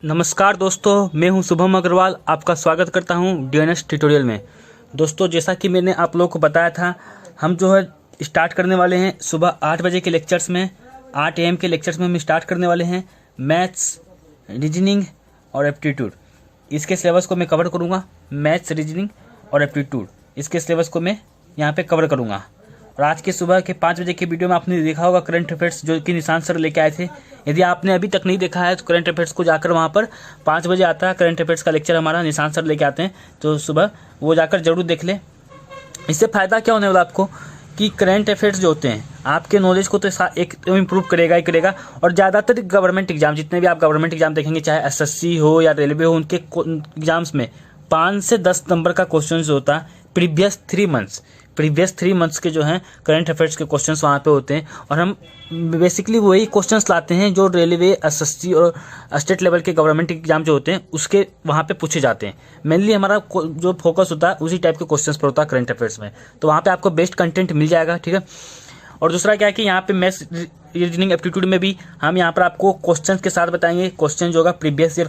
नमस्कार दोस्तों, मैं हूं शुभम अग्रवाल। आपका स्वागत करता हूं डीएनएस ट्यूटोरियल में। दोस्तों, जैसा कि मैंने आप लोगों को बताया था, हम जो है स्टार्ट करने वाले हैं सुबह 8 बजे के लेक्चर्स में। 8 AM के लेक्चर्स में हम स्टार्ट करने वाले हैं मैथ्स, रीजनिंग और एप्टीट्यूड। इसके सिलेबस को मैं कवर करूँगा। मैथ्स, रीजनिंग और एप्टीट्यूड, इसके सिलेबस को मैं यहाँ पर कवर करूँगा। और आज के सुबह के 5 बजे के वीडियो में आपने देखा होगा करंट अफेयर्स, जो कि निशांत सर लेके आए थे। यदि आपने अभी तक नहीं देखा है तो करंट अफेयर्स को जाकर वहाँ पर 5 बजे आता है करंट अफेयर्स का लेक्चर, हमारा निशांत सर लेके आते हैं, तो सुबह वो जाकर जरूर देख ले। इससे फ़ायदा क्या होने वाला आपको कि करंट अफेयर्स जो होते हैं आपके नॉलेज को तो एक इम्प्रूव करेगा ही करेगा। और ज़्यादातर गवर्नमेंट एग्जाम, जितने भी आप गवर्नमेंट एग्जाम देखेंगे, चाहे SSC हो या रेलवे हो, उनके एग्जाम्स में 5 से 10 नंबर का क्वेश्चन जो होता है प्रीवियस 3 मंथ्स के जो हैं करंट अफेयर्स के क्वेश्चंस वहाँ पे होते हैं। और हम बेसिकली वही क्वेश्चंस लाते हैं जो रेलवे, SSC और स्टेट लेवल के गवर्नमेंट एग्जाम जो होते हैं उसके वहाँ पे पूछे जाते हैं। मेनली हमारा जो फोकस होता है उसी टाइप के क्वेश्चंस पर होता है करंट अफेयर्स में, तो वहाँ पे आपको बेस्ट कंटेंट मिल जाएगा। ठीक है। और दूसरा क्या है कि यहाँ पे मैथ्स, रीजनिंग, एप्टीट्यूड में भी हम यहाँ पर आपको क्वेश्चन के साथ बताएंगे। क्वेश्चन जो होगा प्रीवियस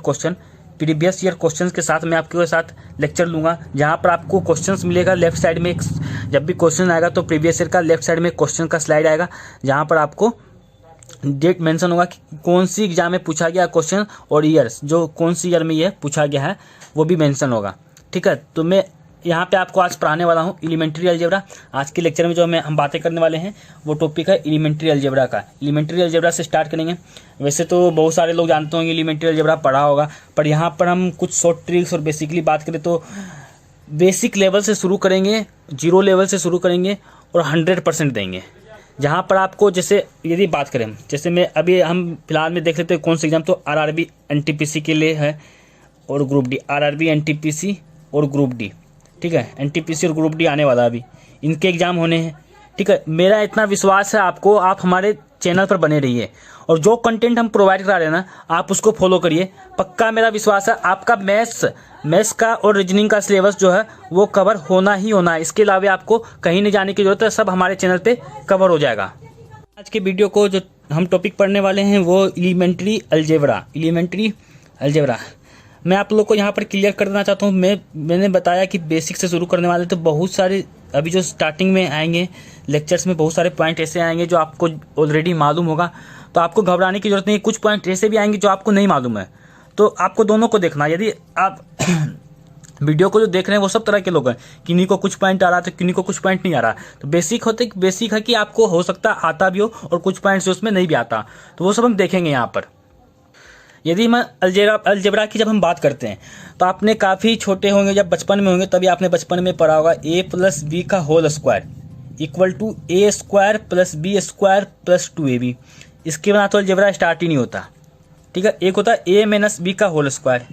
ईयर क्वेश्चंस के साथ मैं आपके साथ लेक्चर लूँगा, जहाँ पर आपको क्वेश्चंस मिलेगा। लेफ्ट साइड में जब भी क्वेश्चन आएगा तो प्रीवियस ईयर का लेफ्ट साइड में क्वेश्चन का स्लाइड आएगा, जहाँ पर आपको डेट मेंशन होगा कि कौन सी एग्जाम में पूछा गया क्वेश्चन, और ईयर्स जो कौन सी ईयर में ये पूछा गया है वो भी मेंशन होगा। ठीक है। तो मैं यहाँ पे आपको आज पढ़ाने वाला हूँ एलिमेंट्री अलजेब्रा। आज के लेक्चर में जो हम बातें करने वाले हैं वो टॉपिक है एलिमेंट्री अलजेब्रा का। एलिमेंट्री अलजेब्रा से स्टार्ट करेंगे। वैसे तो बहुत सारे लोग जानते होंगे एलिमेंट्री अलजेब्रा पढ़ा होगा, पर यहाँ पर हम कुछ शॉर्ट ट्रिक्स और बेसिकली बात करें तो बेसिक लेवल से शुरू करेंगे, 0 लेवल से शुरू करेंगे और 100% देंगे। जहाँ पर आपको जैसे यदि बात करें, जैसे मैं अभी हम फिलहाल में देख लेते हैं कौन सा एग्जाम, तो RRB NTPC के लिए है और ग्रुप डी। RRB NTPC और ग्रुप डी। ठीक है। NTPC और ग्रुप डी आने वाला अभी, इनके एग्जाम होने हैं। ठीक है। मेरा इतना विश्वास है आपको, आप हमारे चैनल पर बने रहिए और जो कंटेंट हम प्रोवाइड करा रहे हैं ना, आप उसको फॉलो करिए। पक्का मेरा विश्वास है आपका मैथ्स का और रीजनिंग का सिलेबस जो है वो कवर होना ही होना है। इसके अलावा आपको कहीं नहीं जाने की जरूरत है, सब हमारे चैनल पे कवर हो जाएगा। आज के वीडियो को जो हम टॉपिक पढ़ने वाले हैं वो एलिमेंट्री अलजेब्रा। मैं आप लोग को यहाँ पर क्लियर कर देना चाहता हूँ। मैंने बताया कि बेसिक से शुरू करने वाले, तो बहुत सारे अभी जो स्टार्टिंग में आएंगे लेक्चर्स में बहुत सारे पॉइंट ऐसे आएंगे जो आपको ऑलरेडी मालूम होगा, तो आपको घबराने की जरूरत नहीं है। कुछ पॉइंट ऐसे भी आएंगे जो आपको नहीं मालूम है, तो आपको दोनों को देखना। यदि आप वीडियो को जो देख रहे हैं वो सब तरह के लोग हैं, किन्हीं को कुछ पॉइंट आ रहा है तो किन्हीं को कुछ पॉइंट नहीं आ रहा, तो बेसिक है कि आपको हो सकता आता भी हो और कुछ पॉइंट्स उसमें नहीं भी आता, तो वो सब हम देखेंगे यहाँ पर। यदि मैं अलजेब्रा की जब हम बात करते हैं तो आपने काफ़ी छोटे होंगे, जब बचपन में होंगे तभी आपने बचपन में पढ़ा होगा a+b का whole square equal to a² + b² + 2ab। इसके बिना तो अलजेब्रा स्टार्ट ही नहीं होता। ठीक है। एक होता है a - b का whole square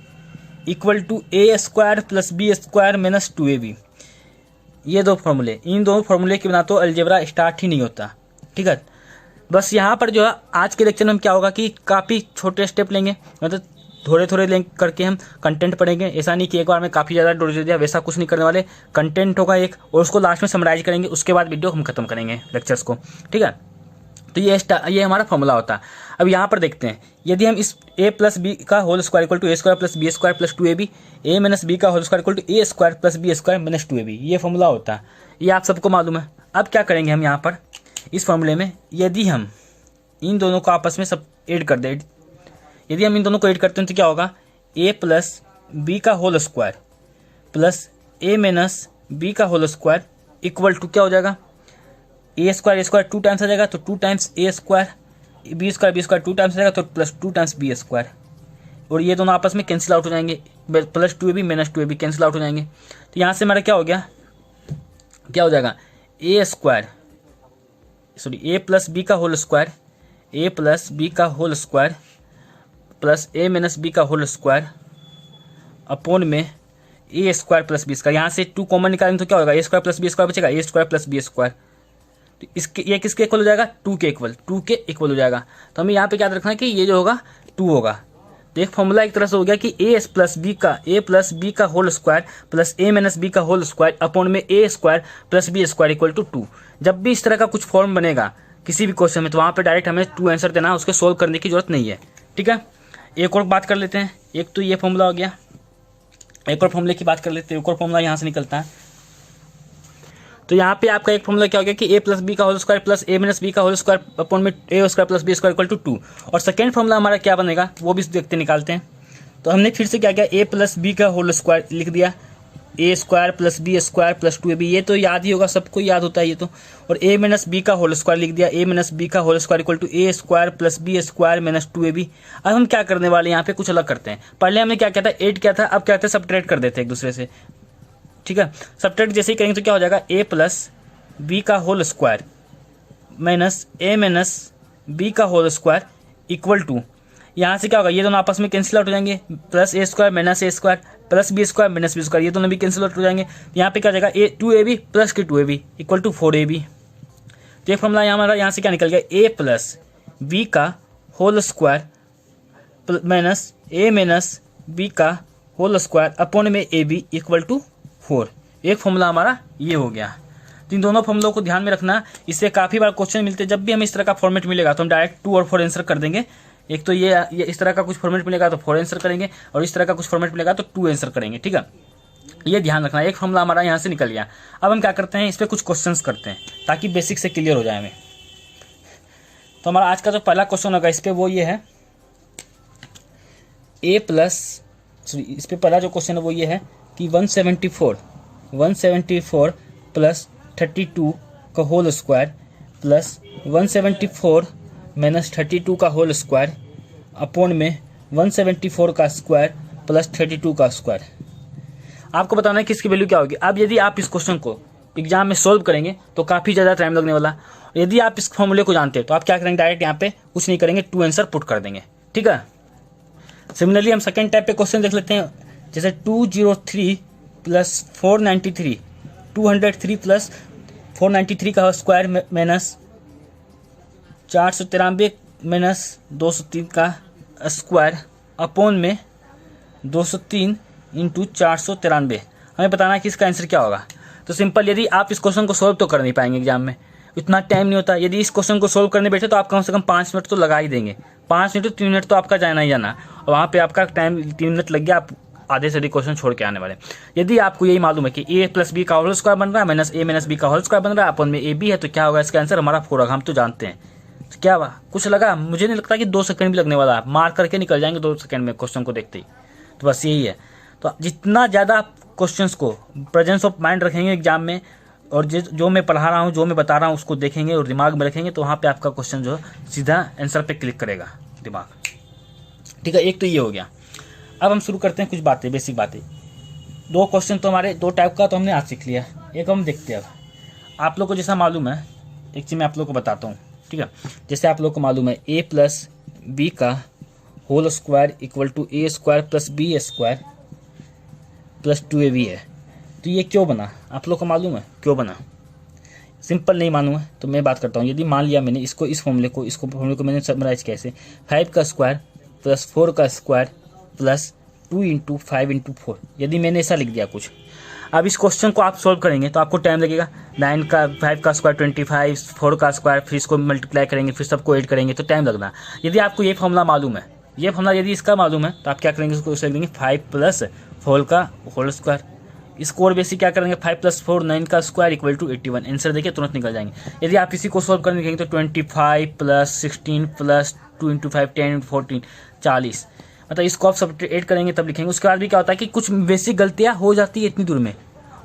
equal to a² + b² - 2ab। ये दो फॉर्मूले, इन दोनों फॉर्मूले के बिना तो अलजेब्रा स्टार्ट ही नहीं होता। ठीक है। बस यहाँ पर जो है आज के लेक्चर में हम क्या होगा कि काफ़ी छोटे स्टेप लेंगे, मतलब थोड़े लिंक करके हम कंटेंट पढ़ेंगे। ऐसा नहीं कि एक बार में काफ़ी ज़्यादा डोज दे दिया, वैसा कुछ नहीं करने वाले। कंटेंट होगा एक और उसको लास्ट में समराइज करेंगे, उसके बाद वीडियो हम खत्म करेंगे लेक्चर्स को। ठीक है। तो ये हमारा फॉर्मूला होता है। अब यहाँ पर देखते हैं, यदि हम इस a + b का whole square equal to a² + b² + 2ab, a - b का whole square equal to a² + b² - 2ab, ये फॉर्मूला होता है। ये आप सबको मालूम है। अब क्या करेंगे हम यहाँ पर इस फॉर्मूले में, यदि हम इन दोनों को आपस में सब ऐड कर दें, यदि हम इन दोनों को ऐड करते हैं तो क्या होगा, a + b का whole square plus a - b का होल स्क्वायर इक्वल टू क्या हो जाएगा, a² 2 टाइम्स आ जाएगा तो 2 टाइम्स a², b² 2 टाइम्स आ जाएगा तो +2 टाइम्स b²। और ये दोनों आपस में कैंसिल आउट हो जाएंगे, +2ab - 2ab कैंसिल आउट हो जाएंगे। तो यहाँ से हमारा क्या हो जाएगा, a + b का होल स्क्वायर, a + b का whole square plus a - b का होल स्क्वायर अपॉन में a² + b²। यहाँ से 2 कॉमन निकालेंगे तो क्या होगा, a² + b² बचेगा, a² + b²। तो इसके ये किसके इक्वल हो जाएगा, 2 के इक्वल हो जाएगा। तो हमें यहाँ पे याद रखना है कि ये जो होगा 2 होगा। तो एक फॉर्मूला एक तरह से हो गया कि a + b का whole square plus a - b का होल स्क्वायर अपॉन में a² + b² इक्वल टू 2। जब भी इस तरह का कुछ फॉर्म बनेगा किसी भी क्वेश्चन में, तो वहाँ पे डायरेक्ट हमें 2 आंसर देना है, उसके सोल्व करने की जरूरत नहीं है। ठीक है। एक और बात कर लेते हैं। एक तो ये फॉर्मूला हो गया, एक और फॉर्मूले की बात कर लेते हैं। एक और फॉर्मूला यहाँ से निकलता है। तो यहाँ पे आपका एक फॉर्मूला क्या हो गया कि ए प्लस बी का whole square plus A minus B का होल स्क्वायर अपॉन में A square plus B square equal to 2। और सेकेंड फॉर्मूला हमारा क्या बनेगा वो भी देखते निकालते हैं। तो हमने फिर से क्या किया, ए प्लस बी का होल स्क्वायर लिख दिया, A square plus B square plus 2ab, ये तो याद ही होगा, सबको याद होता है ये तो। और ए माइनस बी का होल स्क्वायर लिख दिया, ए माइनस बी का whole square equal to A square plus B square minus 2ab। अब हम क्या करने वाले हैं, यहाँ पे कुछ अलग करते हैं। पहले हमने क्या किया था, 8 किया था, अब क्या था सब्ट्रैक्ट कर देते हैं एक दूसरे से। ठीक है, सब्ट्रैक्ट जैसे ही करेंगे तो क्या हो जाएगा, ए प्लस बी का होल स्क्वायर माइनस ए माइनस बी का होल स्क्वायर इक्वल टू, यहाँ से क्या होगा, ये दोनों आपस में कैंसिल आउट हो जाएंगे, plus A square minus A square plus B square minus B square, ये दोनों भी कैंसिल आउट हो जाएंगे। यहाँ पे क्या हो जाएगा, ए 2ab प्लस के 2ab इक्वल टू 4ab। तो ये फॉर्मूला यहाँ हमारा यहाँ से क्या निकल गया, ए प्लस बी का होल स्क्वायर माइनस ए माइनस बी का होल स्क्वायर अपॉन में ए बी इक्वल टू 4। एक फॉर्मूला हमारा ये हो गया। तो इन दोनों फॉर्मूलों को ध्यान में रखना, इससे काफ़ी बार क्वेश्चन मिलते हैं। जब भी हमें इस तरह का फॉर्मेट मिलेगा तो हम डायरेक्ट 2 और 4 आंसर कर देंगे। एक तो ये इस तरह का कुछ फॉर्मेट मिलेगा तो 4 आंसर करेंगे, और इस तरह का कुछ फॉर्मेट मिलेगा तो 2 आंसर करेंगे। ठीक है, ये ध्यान रखना। एक फॉर्मूला हमारा यहाँ से निकल गया। अब हम क्या करते हैं, इस पर कुछ क्वेश्चंस करते हैं ताकि बेसिक से क्लियर हो जाए हमें। तो हमारा आज का जो पहला क्वेश्चन होगा इस पर वो ये है, ए प्लस इस पर पहला जो क्वेश्चन है वो ये है कि 174 प्लस 32 का होल स्क्वायर प्लस 174 माइनस 32 का होल स्क्वायर अपॉन में 174 का स्क्वायर प्लस 32 का स्क्वायर। आपको बताना है कि इसकी वैल्यू क्या होगी। अब यदि आप इस क्वेश्चन को एग्जाम में सोल्व करेंगे तो काफ़ी ज़्यादा टाइम लगने वाला। यदि आप इस फॉर्मूले को जानते हैं तो आप क्या करेंगे, डायरेक्ट यहाँ पे कुछ नहीं करेंगे, 2 आंसर पुट कर देंगे। ठीक है, सिमिलरली हम सेकेंड टाइप पे क्वेश्चन देख लेते हैं। जैसे 203 प्लस 493 203 प्लस 493 का स्क्वायर माइनस 493 माइनस 203 का स्क्वायर अपॉन में 203 इंटू 493। हमें बताना है कि इसका आंसर क्या होगा। तो सिंपल, यदि आप इस क्वेश्चन को सोल्व तो कर नहीं पाएंगे एग्जाम में, इतना टाइम नहीं होता। यदि इस क्वेश्चन को सोल्व करने बैठे तो आप कम से कम 5 मिनट तो लगा ही देंगे। 5 मिनट तो 3 मिनट तो आपका जाना ही जाना, और वहाँ पे आपका टाइम 3 मिनट लग गया, आप आधे से अधिक क्वेश्चन छोड़ के आने वाले। यदि आपको यही मालूम है कि ए प्लस बी का होल स्क्वायर बन रहा है माइनस ए माइनस बी का होल स्क्वायर बन रहा है अपन में ए बी है, तो क्या होगा, इसका आंसर हमारा 4 होगा। हम तो जानते हैं। तो क्या हुआ, कुछ लगा, मुझे नहीं लगता कि 2 सेकंड भी लगने वाला है, मार करके निकल जाएंगे 2 सेकंड में क्वेश्चन को देखते ही। तो बस यही है। तो जितना ज़्यादा क्वेश्चंस को प्रेजेंस ऑफ माइंड रखेंगे एग्जाम में, और जो मैं पढ़ा रहा हूँ, जो मैं बता रहा हूँ उसको देखेंगे और दिमाग में रखेंगे, तो वहाँ पे आपका क्वेश्चन जो सीधा आंसर पे क्लिक करेगा दिमाग। ठीक है, एक तो ये हो गया। अब हम शुरू करते हैं कुछ बातें, बेसिक बातें। 2 क्वेश्चन तो हमारे 2 टाइप का तो हमने आज सीख लिया। एक हम देखते हैं। अब आप लोग को जैसा मालूम है, एक चीज़ मैं आप लोग को बताता हूँ। ठीक है, जैसे आप लोग को मालूम है ए प्लस बी का whole square equal to A square plus B square plus 2ab है। तो ये क्यों बना, आप लोग को मालूम है क्यों बना? सिंपल नहीं मालूम है तो मैं बात करता हूँ। यदि मान लिया मैंने इस फॉर्मूले को मैंने समराइज कैसे, 5 का स्क्वायर प्लस 4 का स्क्वायर प्लस 2 इंटू 5 इंटू 4, यदि मैंने ऐसा लिख दिया कुछ। अब इस क्वेश्चन को आप सोल्व करेंगे तो आपको टाइम लगेगा। 5 का स्क्वायर 25, 4 का स्क्वायर, फिर इसको मल्टीप्लाई करेंगे, फिर सबको ऐड करेंगे तो टाइम लगना। यदि आपको ये फॉर्मूला मालूम है, ये फॉर्मूला यदि इसका मालूम है तो आप क्या करेंगे, उसको लिख देंगे 5 प्लस 4 का होल स्क्वायर। इसको और बेसिक क्या करेंगे, 5 प्लस 4 9 का स्क्वायर इक्वल टू 81। आंसर देखिए तुरंत निकल जाएंगे। यदि आप इसी को सोल्व करने देखेंगे तो 25 प्लस 16 प्लस 2 इंटू 5 10 इंटू 14 40, मतलब इसको आप सब ऐड करेंगे तब लिखेंगे। उसके बाद भी क्या होता है कि कुछ बेसिक गलतियाँ हो जाती है इतनी दूर में,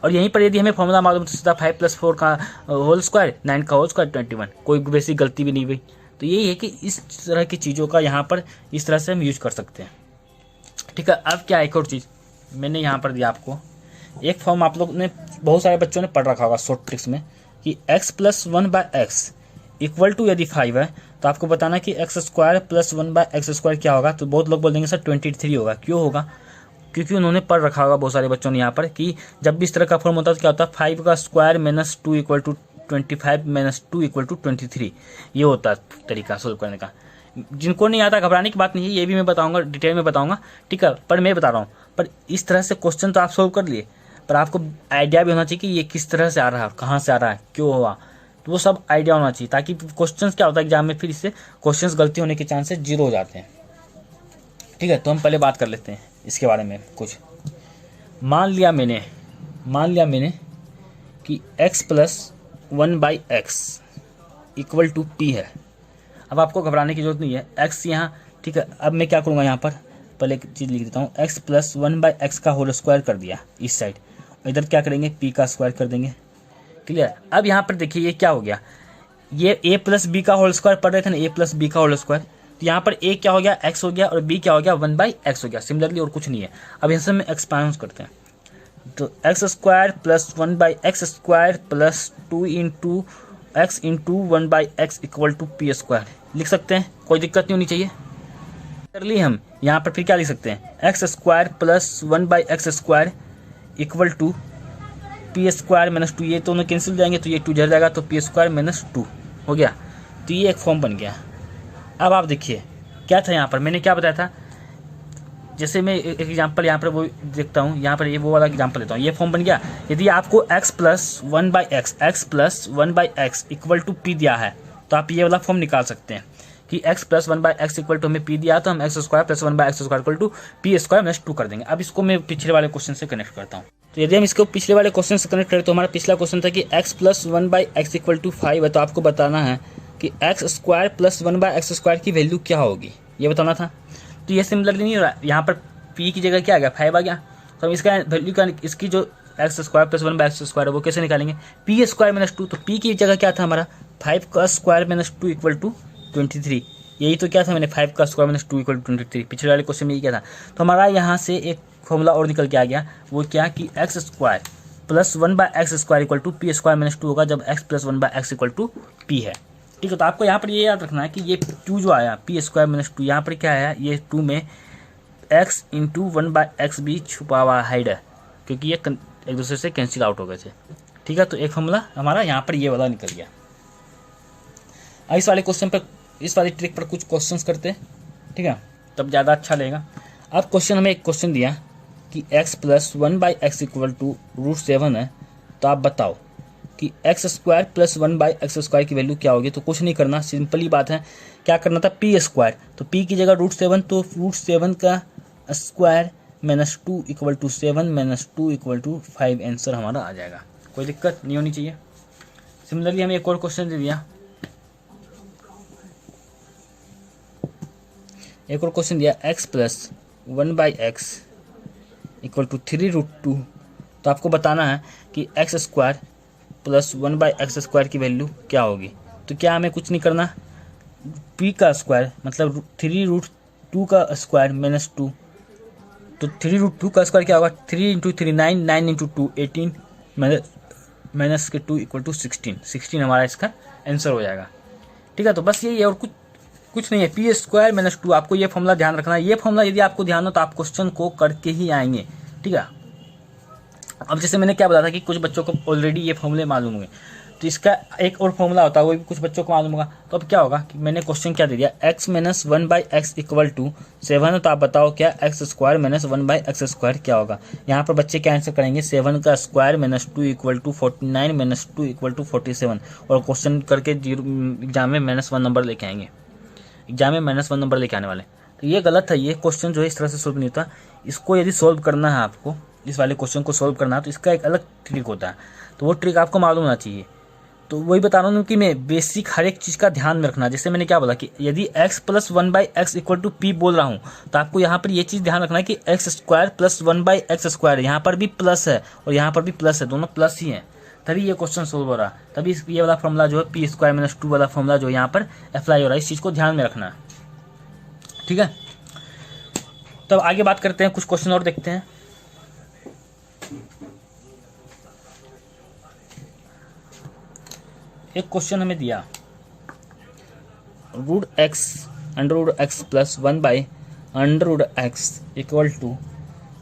और यहीं पर यदि हमें फॉर्मूला मालूम तो सीधा 5 प्लस 4 का होल स्क्वायर 9 का होल स्क्वायर 21, कोई बेसिक गलती भी नहीं हुई। तो यही है कि इस तरह की चीज़ों का यहाँ पर इस तरह से हम यूज कर सकते हैं। ठीक है, अब क्या एक और चीज़ मैंने यहाँ पर दिया आपको, एक फॉर्म आप लोग ने बहुत सारे बच्चों ने पढ़ रखा होगा शॉर्ट ट्रिक्स में कि x plus 1/x equal to यदि 5 है तो आपको बताना कि X square plus 1/x square क्या होगा। तो बहुत लोग बोल देंगे सर 23 होगा। क्यों होगा? क्योंकि उन्होंने पढ़ रखा होगा बहुत सारे बच्चों ने यहाँ पर कि जब भी इस तरह का फॉर्म होता है तो क्या होता है, 5 का square minus 2 equal to 25 minus 2 equal to 23, ये होता है तरीका सोल्व करने का। जिनको नहीं आता घबराने की बात नहीं है, ये भी मैं बताऊंगा, डिटेल में बताऊंगा। ठीक है, पर मैं बता रहा हूँ, पर इस तरह से क्वेश्चन तो आप सोल्व कर लिए, पर आपको आइडिया भी होना चाहिए कि ये किस तरह से आ रहा है, कहाँ से आ रहा है, क्यों हुआ, तो वो सब आइडिया होना चाहिए, ताकि क्वेश्चन क्या होता है एग्जाम में फिर इससे क्वेश्चन गलती होने के चांसेस 0 हो जाते हैं। ठीक है, तो हम पहले बात कर लेते हैं इसके बारे में कुछ। मान लिया मैंने कि x plus 1/x equal to p है। अब आपको घबराने की जरूरत नहीं है, x यहाँ, ठीक है। अब मैं क्या करूँगा, यहाँ पर पहले एक चीज़ लिख देता हूँ, x प्लस 1/x का होल स्क्वायर कर दिया इस साइड, इधर क्या करेंगे, p का स्क्वायर कर देंगे। क्लियर। अब यहाँ पर देखिए ये क्या हो गया, ये a प्लस बी का होल स्क्वायर पढ़ रहे थे ना, a प्लस बी का होल स्क्वायर, तो यहाँ पर a क्या हो गया, x हो गया, और b क्या हो गया, 1/x हो गया। सिमिलरली और कुछ नहीं है। अब यहाँ से हम एक्सपांड करते हैं, तो X square plus 1/x square plus 2 into X into 1/x equal to P square लिख सकते हैं, कोई दिक्कत नहीं होनी चाहिए। कर ली हम यहाँ पर, फिर क्या लिख सकते हैं, X square plus 1/x square equal to P square minus 2, ये दोनों कैंसिल जाएंगे तो ये 2 जड़ जाएगा, तो पी स्क्वायर माइनस 2 हो गया। तो ये एक फॉर्म बन गया। अब आप देखिए क्या था, यहाँ पर मैंने क्या बताया था, जैसे मैं एक एग्जांपल यहाँ पर वो देखता हूँ, यहाँ पर ये वो वाला एग्जांपल लेता हूँ, ये फॉर्म बन गया। यदि आपको x plus 1/x equal to पी दिया है, तो आप ये वाला फॉर्म निकाल सकते हैं कि x plus 1/x equal to हमें p दिया, तो हम X square plus 1/x square equal to P square minus 2 कर देंगे। अब इसको मैं पिछले वाले क्वेश्चन से कनेक्ट करता हूँ। तो यदि हम इसको पिछले वाले क्वेश्चन से कनेक्ट करें, तो हमारा पिछला क्वेश्चन था कि x plus 1/x equal to 5 है, तो आपको बताना है कि x square plus 1/x square की वैल्यू क्या होगी, ये बताना था। तो ये सिमिलरली नहीं हो रहा, यहाँ पर p की जगह क्या आ गया, 5 आ गया। तो हम इसका वैल्यू का, इसकी जो x square plus 1/x square है वो कैसे निकालेंगे, पी स्क्वायर माइनस 2, तो p की जगह क्या था हमारा, 5 का स्क्वायर माइनस 2 इक्वल टू 23। यही तो क्या था, मैंने 5 का स्क्वायर माइनस 2 इक्वल टू 23, पिछले वाले क्वेश्चन में ये क्या था। तो हमारा यहाँ से एक फॉर्मूला और निकल के आ गया, वो क्या कि X square plus 1/x square equal to P square minus 2 होगा, जब x plus 1/x equal to p है। ठीक है, तो आपको यहाँ पर ये याद रखना है कि ये 2 जो आया पी स्क्वायर माइनस 2, यहाँ पर क्या आया, ये 2 में x इंटू 1/x भी छुपा हुआ हाइड है, क्योंकि ये एक दूसरे से कैंसिल आउट हो गए थे। ठीक है, तो एक फॉर्मूला हमारा यहाँ पर ये वाला निकल गया। इस वाले क्वेश्चन पर, इस वाली ट्रिक पर कुछ क्वेश्चंस करते हैं, ठीक है, तब ज़्यादा अच्छा लगेगा। अब क्वेश्चन हमें एक क्वेश्चन दिया कि x plus 1/x equal to √7 है, तो आप बताओ कि x square plus 1/x square की वैल्यू क्या होगी। तो कुछ नहीं करना, सिंपली बात है, क्या करना था, p स्क्वायर, तो p की जगह √7, तो √7 का square minus 2 equal to 7 minus 2 equal to 5 answer हमारा आ जाएगा, कोई दिक्कत नहीं होनी चाहिए। सिमिलरली हमें एक और क्वेश्चन दे दिया, एक और क्वेश्चन दिया x plus 1/x equal to 3√2, तो आपको बताना है कि x square plus 1/x square की वैल्यू क्या होगी। तो क्या हमें कुछ नहीं करना, p का स्क्वायर मतलब 3√2 का स्क्वायर माइनस 2, तो 3√2 का स्क्वायर क्या होगा, 3 इंटू 3 9, 9 इंटू 2 18 माइनस के 2 इक्वल टू 16 हमारा इसका आंसर हो जाएगा। ठीक है, तो बस यही है और कुछ नहीं है, पी स्क्वायर माइनस 2। आपको ये फॉर्मूला ध्यान रखना है, ये फॉर्मूला यदि आपको ध्यान हो तो आप क्वेश्चन को करके ही आएंगे। ठीक है, अब जैसे मैंने क्या बताया था कि कुछ बच्चों को ऑलरेडी ये फॉर्मूले मालूम होंगे, तो इसका एक और फॉर्मूला होता है, वो भी कुछ बच्चों को मालूम होगा। तो अब क्या होगा कि मैंने क्वेश्चन क्या दे दिया, x minus 1/x equal to 7, तो आप बताओ क्या x square minus 1/x square क्या होगा। यहाँ पर बच्चे क्या आंसर करेंगे, 7 का square minus 2 equal to 49 minus 2 equal to 47, और क्वेश्चन करके एग्जाम में -1 नंबर लेके आएंगे, एग्जाम में -1 नंबर लेके आने वाले। तो ये गलत है, ये क्वेश्चन जो है इस तरह से सोल्व नहीं होता। इसको यदि सोल्व करना है आपको, इस वाले क्वेश्चन को सोल्व करना है, तो इसका एक अलग ट्रिक होता है, तो वो ट्रिक आपको मालूम होना चाहिए। तो वही बता रहा हूँ कि मैं बेसिक हर एक चीज़ का ध्यान में रखना। जैसे मैंने क्या बोला कि यदि x plus 1/x equal to p बोल रहा हूँ, तो आपको यहाँ पर ये चीज़ ध्यान रखना है कि x square plus 1/x square, यहाँ पर भी प्लस है और यहाँ पर भी प्लस है, दोनों प्लस ही हैं, तभी ये क्वेश्चन सोल्व हो रहा है। तभी ये वाला फॉर्मूला जो है पी स्क्वायर माइनस 2 वाला फॉर्मूला जो यहाँ पर अप्लाई हो रहा है, इस चीज़ को ध्यान में रखना है। ठीक है, तब आगे बात करते हैं, कुछ क्वेश्चन और देखते हैं। एक क्वेश्चन हमें दिया √x √x plus 1/√x equal to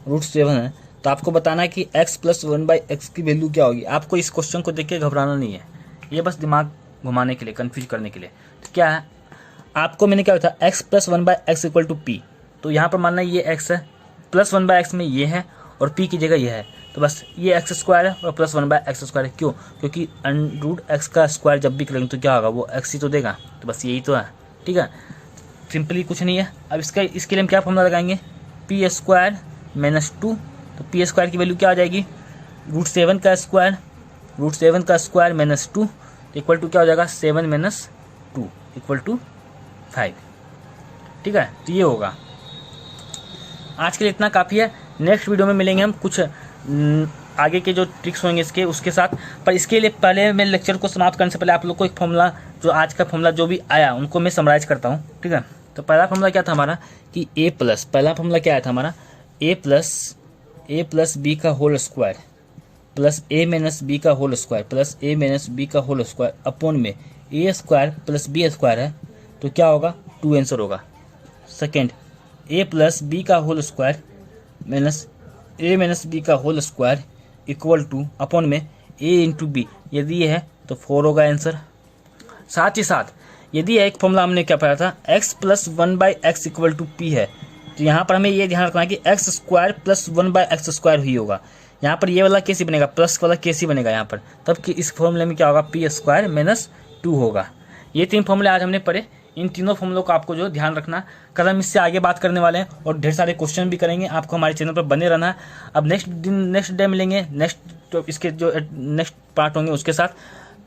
√7 है, तो आपको बताना है कि x प्लस 1/x की वैल्यू क्या होगी। आपको इस क्वेश्चन को देख के घबराना नहीं है, ये बस दिमाग घुमाने के लिए, कंफ्यूज करने के लिए। तो क्या है, आपको मैंने क्या बताया, x plus 1/x equal to p, तो यहाँ पर मानना ये x है, प्लस 1/x में ये है और p की जगह ये है, तो बस ये x स्क्वायर है और प्लस 1/x स्क्वायर है। क्यों, क्योंकि √x का स्क्वायर जब भी करेंगे तो क्या होगा, वो x ही तो देगा, तो बस यही तो है। ठीक है, सिंपली कुछ नहीं है। अब इसके लिए हम क्या फॉर्मूला लगाएंगे, पी स्क्वायर माइनस 2। तो पी स्क्वायर की वैल्यू क्या आ जाएगी, √7 का स्क्वायर माइनस 2 इक्वल टू क्या हो जाएगा, 7 माइनस 2 इक्वल टू 5। ठीक है, तो ये होगा। आज के लिए इतना काफ़ी है। नेक्स्ट वीडियो में मिलेंगे हम कुछ आगे के जो ट्रिक्स होंगे उसके साथ। पर इसके लिए पहले मैं लेक्चर को समाप्त करने से पहले आप लोग को एक फॉर्मूला, जो आज का फॉर्मूला जो भी आया उनको मैं समराइज करता हूँ। ठीक है, तो पहला फॉर्मूला क्या था हमारा कि पहला फॉर्मूला क्या आया था हमारा, a प्लस बी का whole square plus a minus B का whole square plus a minus B का होल स्क्वायर अपॉन में a square plus b square है, तो क्या होगा, 2 आंसर होगा। सेकेंड, a प्लस बी का whole square minus a minus B का whole square equal to upon में a इंटू बी, यदि ये है तो 4 होगा आंसर। साथ ही साथ यदि एक फॉर्मूला हमने क्या पढ़ा था, x plus 1/x equal to p है, तो यहाँ पर हमें ये ध्यान रखना है कि x square plus 1/x square ही होगा। यहाँ पर ये वाला केस ही बनेगा, प्लस वाला केस ही बनेगा यहाँ पर, तब कि इस फॉर्मूले में क्या होगा, p स्क्वायर माइनस 2 होगा। ये 3 फॉर्मूले आज हमने पढ़े। इन तीनों फॉर्मूलों को आपको जो ध्यान रखना। कल हम इससे आगे बात करने वाले हैं और ढेर सारे क्वेश्चन भी करेंगे। आपको हमारे चैनल पर बने रहना है। अब नेक्स्ट डे मिलेंगे, तो इसके जो नेक्स्ट पार्ट होंगे उसके साथ।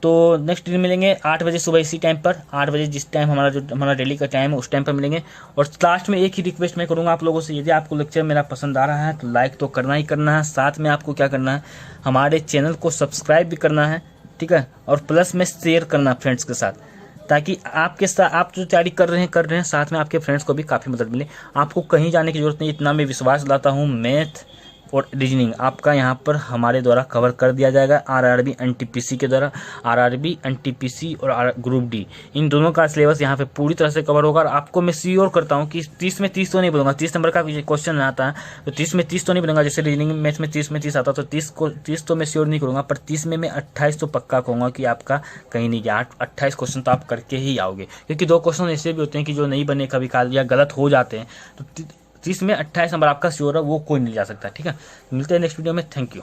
तो नेक्स्ट दिन मिलेंगे 8 बजे सुबह इसी टाइम पर, 8 बजे जिस टाइम हमारा डेली का टाइम है उस टाइम पर मिलेंगे। और लास्ट में एक ही रिक्वेस्ट मैं करूँगा आप लोगों से, यदि आपको लेक्चर मेरा पसंद आ रहा है तो लाइक तो करना ही करना है, साथ में आपको क्या करना है, हमारे चैनल को सब्सक्राइब भी करना है। ठीक है, और प्लस में शेयर करना फ्रेंड्स के साथ, ताकि आपके साथ आप जो तैयारी कर रहे हैं साथ में आपके फ्रेंड्स को भी काफ़ी मदद मिले। आपको कहीं जाने की जरूरत नहीं, इतना मैं विश्वास दिलाता हूँ। मैथ और रीजनिंग आपका यहाँ पर हमारे द्वारा कवर कर दिया जाएगा, आरआरबी एनटीपीसी के द्वारा। आरआरबी एनटीपीसी और ग्रुप डी, इन दोनों का सिलेबस यहाँ पे पूरी तरह से कवर होगा। और आपको मैं श्योर करता हूँ कि 30 में 30 तो नहीं बोलूँगा, 30 नंबर का क्वेश्चन आता है तो 30 में 30 तो नहीं बोलूँगा। जैसे रीजनिंग मैथ में 30 में 30 आता तो 30 तो मैं श्योर नहीं करूँगा, पर 30 में मैं 28 तो पक्का कहूँगा कि आपका कहीं नहीं गया। 28 क्वेश्चन तो आप करके ही आओगे, क्योंकि 2 क्वेश्चन ऐसे भी होते हैं कि जो नहीं बने कभी काल या गलत हो जाते हैं। तो 30 में 28 नंबर आपका श्योर है, वो कोई नहीं जा सकता। ठीक है, मिलते हैं नेक्स्ट वीडियो में। Thank you.